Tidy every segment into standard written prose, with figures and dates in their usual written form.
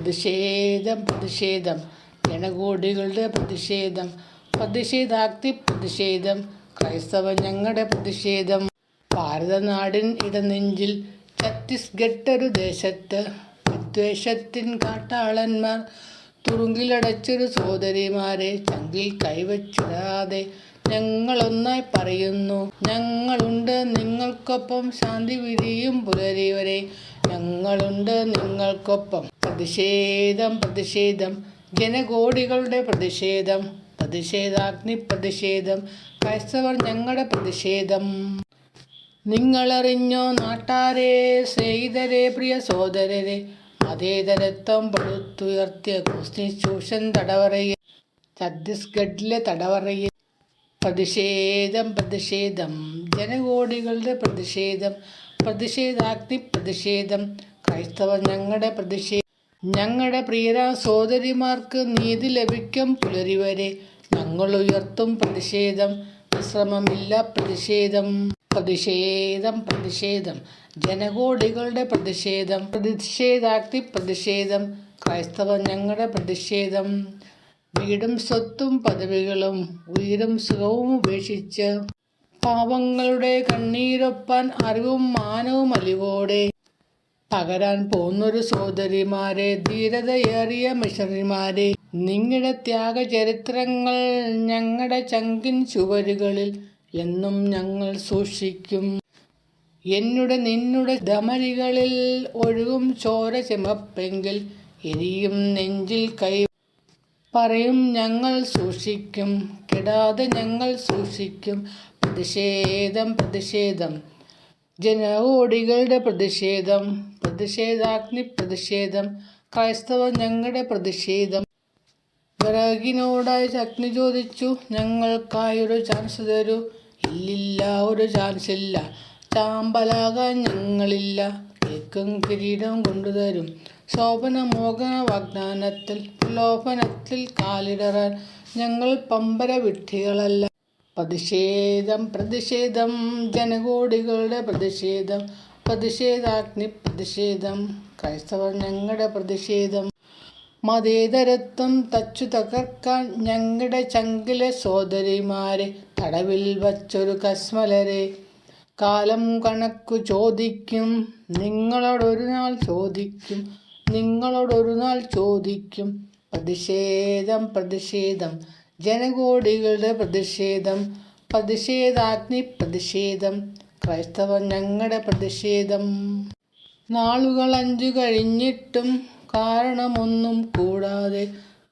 പ്രതിഷേധം ജനകോടികളുടെ പ്രതിഷേധം പ്രതിഷേധാഗ്നി പ്രതിഷേധം ക്രൈസ്തവ ഞങ്ങളുടെ പ്രതിഷേധം. ഭാരതനാടിൻ ഇടനെഞ്ചിൽ ഛത്തീസ്ഗഡ് ഒരു ദേശത്ത് വിദ്വേഷത്തിൻ കാട്ടാളന്മാർ തുറുങ്കിലടച്ചൊരു സോദരിമാരെ ചങ്കിൽ കൈവച്ചിടാതെ ഞങ്ങളൊന്നായി പറയുന്നു, ഞങ്ങളുണ്ട് നിങ്ങൾക്കൊപ്പം, ശാന്തി വിരിയും പുലരി വരെ ഞങ്ങളുണ്ട് നിങ്ങൾക്കൊപ്പം. പ്രതിഷേധം ജനകോടികളുടെ പ്രതിഷേധം പ്രതിഷേധാഗ്നി പ്രതിഷേധം ക്രൈസ്തവർ ഞങ്ങളുടെ പ്രതിഷേധം. നിങ്ങളറിഞ്ഞോ നാട്ടാരെ, സ്നേഹിതരെ, പ്രിയ സോദരരെ, മതേതരത്വം പടുത്തുയർത്തിയ കോൺസ്റ്റിറ്റ്യൂഷൻ തടവറയിൽ, ഛത്തീസ്ഗഡിലെ തടവറയിൽ പ്രതിഷേധം ജനകോടികളുടെ പ്രതിഷേധം പ്രതിഷേധാഗ്നി പ്രതിഷേധം ക്രൈസ്തവർ ഞങ്ങളുടെ പ്രതിഷേധം. ഞങ്ങളുടെ പ്രിയരാ സോദരിമാർക്ക് നീതി ലഭിക്കും പുലരി വരെ ഞങ്ങൾ ഉയർത്തും പ്രതിഷേധം, വിശ്രമമില്ല പ്രതിഷേധം. പ്രതിഷേധം ജനകോടികളുടെ പ്രതിഷേധം പ്രതിഷേധാഗ്നി പ്രതിഷേധം ക്രൈസ്തവർ ഞങ്ങളുടെ പ്രതിഷേധം. വീടും സ്വത്തും പദവികളും ഉയരും സുഖവും ഉപേക്ഷിച്ച് പാവങ്ങളുടെ കണ്ണീരൊപ്പാൻ അറിവും മാനവും അലിവോടെ പകരാൻ പോന്നൊരു സോദരിമാരെ, ധീരതയേറിയ മിഷണറിമാരെ, നിങ്ങളുടെ ത്യാഗചരിത്രങ്ങൾ ഞങ്ങളുടെ ചങ്കിൻ ചുവരുകളിൽ എന്നും ഞങ്ങൾ സൂക്ഷിക്കും. നിന്നുടെ ധമനികളിൽ ഒഴുകും ചോര ചെമപ്പെങ്കിൽ എരിയും നെഞ്ചിൽ കൈ പറയും ഞങ്ങൾ സൂക്ഷിക്കും, കെടാതെ ഞങ്ങൾ സൂക്ഷിക്കും. പ്രതിഷേധം ജനകോടികളുടെ പ്രതിഷേധം പ്രതിഷേധാഗ്നി പ്രതിഷേധം ക്രൈസ്തവർ ഞങ്ങളുടെ പ്രതിഷേധം. വിറകിനോടായി അഗ്നി ചോദിച്ചു, ഞങ്ങൾക്കായൊരു ചാൻസ് തരൂ. ഇല്ലില്ല, ഒരു ചാൻസ് ഇല്ല, ചാമ്പലാകാൻ ഞങ്ങളില്ല. കേക്കും കിരീടം കൊണ്ടുതരും ശോഭന മോഹന വാഗ്ദാനത്തിൽ, പ്രലോഭനത്തിൽ കാലിടറാൻ ഞങ്ങൾ പമ്പര വിഡ്ഢികളല്ല. പ്രതിഷേധം ജനകോടികളുടെ പ്രതിഷേധം പ്രതിഷേധാഗ്നി പ്രതിഷേധം ക്രൈസ്തവർ ഞങ്ങളുടെ പ്രതിഷേധം. മതേതരത്വം തച്ചു തകർക്കാൻ ഞങ്ങളുടെ ചങ്കിലെ സോദരിമാരെ തടവിൽ വച്ചൊരു കശ്മലരെ കാലം കണക്കു ചോദിക്കും, നിങ്ങളോടൊരു നാൾ ചോദിക്കും. പ്രതിഷേധം ജനകോടികളുടെ പ്രതിഷേധം പ്രതിഷേധാഗ്നി പ്രതിഷേധം ക്രൈസ്തവർ ഞങ്ങളുടെ പ്രതിഷേധം. നാളുകൾ 5 കഴിഞ്ഞിട്ടും കാരണമൊന്നും കൂടാതെ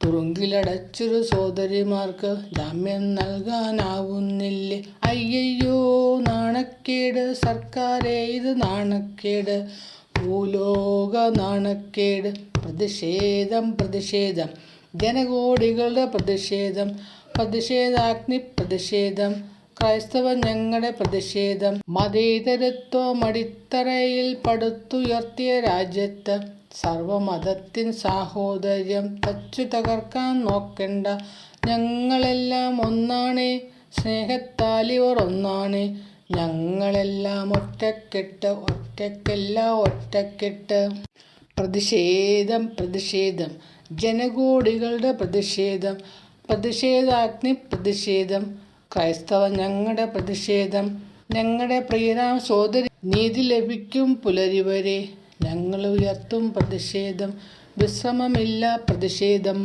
തുറുങ്കിലടച്ചൊരു സോദരിമാർക്ക് ജാമ്യം നൽകാനാവുന്നില്ലേ? അയ്യയ്യോ, നാണക്കേട് സർക്കാരെ, ഇത് നാണക്കേട്, ഭൂലോക നാണക്കേട്. പ്രതിഷേധം ജനകോടികളുടെ പ്രതിഷേധം പ്രതിഷേധാഗ്നി പ്രതിഷേധം ക്രൈസ്തവർ ഞങ്ങളുടെ പ്രതിഷേധം. മതേതരത്വം അടിത്തറയിൽ പടുത്തുയർത്തിയ രാജ്യത്ത് സർവമതത്തിൻ സാഹോദര്യം തച്ചു തകർക്കാൻ നോക്കണ്ട. ഞങ്ങളെല്ലാം ഒന്നാണ്, സ്നേഹത്താലിവർ ഒന്നാണ്. ഞങ്ങളെല്ലാം ഒറ്റക്കെട്ട് ഒറ്റക്കെട്ട്. പ്രതിഷേധം ജനകോടികളുടെ പ്രതിഷേധം പ്രതിഷേധാഗ്നി പ്രതിഷേധം ക്രൈസ്തവർ ഞങ്ങളുടെ പ്രതിഷേധം. ഞങ്ങളുടെ പ്രിയരാം സോദരി നീതി ലഭിക്കും പുലരി വരെ ഞങ്ങൾ ഉയർത്തും പ്രതിഷേധം, വിശ്രമമില്ല പ്രതിഷേധം.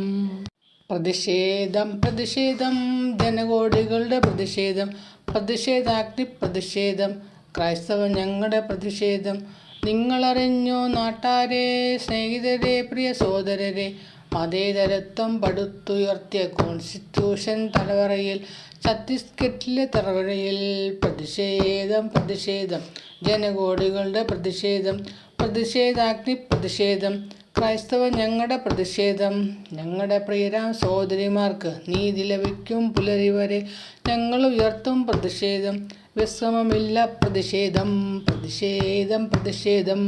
പ്രതിഷേധം ജനകോടികളുടെ പ്രതിഷേധം പ്രതിഷേധാഗ്നി പ്രതിഷേധം ക്രൈസ്തവർ ഞങ്ങളുടെ പ്രതിഷേധം. നിങ്ങളറിഞ്ഞോ നാട്ടാരെ, സ്നേഹിതരെ, പ്രിയ സോദരരെ, മതേതരത്വം പടുത്തുയർത്തിയ കോൺസ്റ്റിറ്റ്യൂഷൻ തടവറയിൽ, ഛത്തീസ്ഗഡിലെ തടവറയിൽ പ്രതിഷേധം ജനകോടികളുടെ പ്രതിഷേധം പ്രതിഷേധാഗ്നി പ്രതിഷേധം ക്രൈസ്തവർ ഞങ്ങളുടെ പ്രതിഷേധം. ഞങ്ങളുടെ പ്രിയരാം സോദരിമാർക്ക് നീതി ലഭിക്കും പുലരി വരെ ഞങ്ങൾ ഉയർത്തും പ്രതിഷേധം, വിശ്രമമില്ല പ്രതിഷേധം.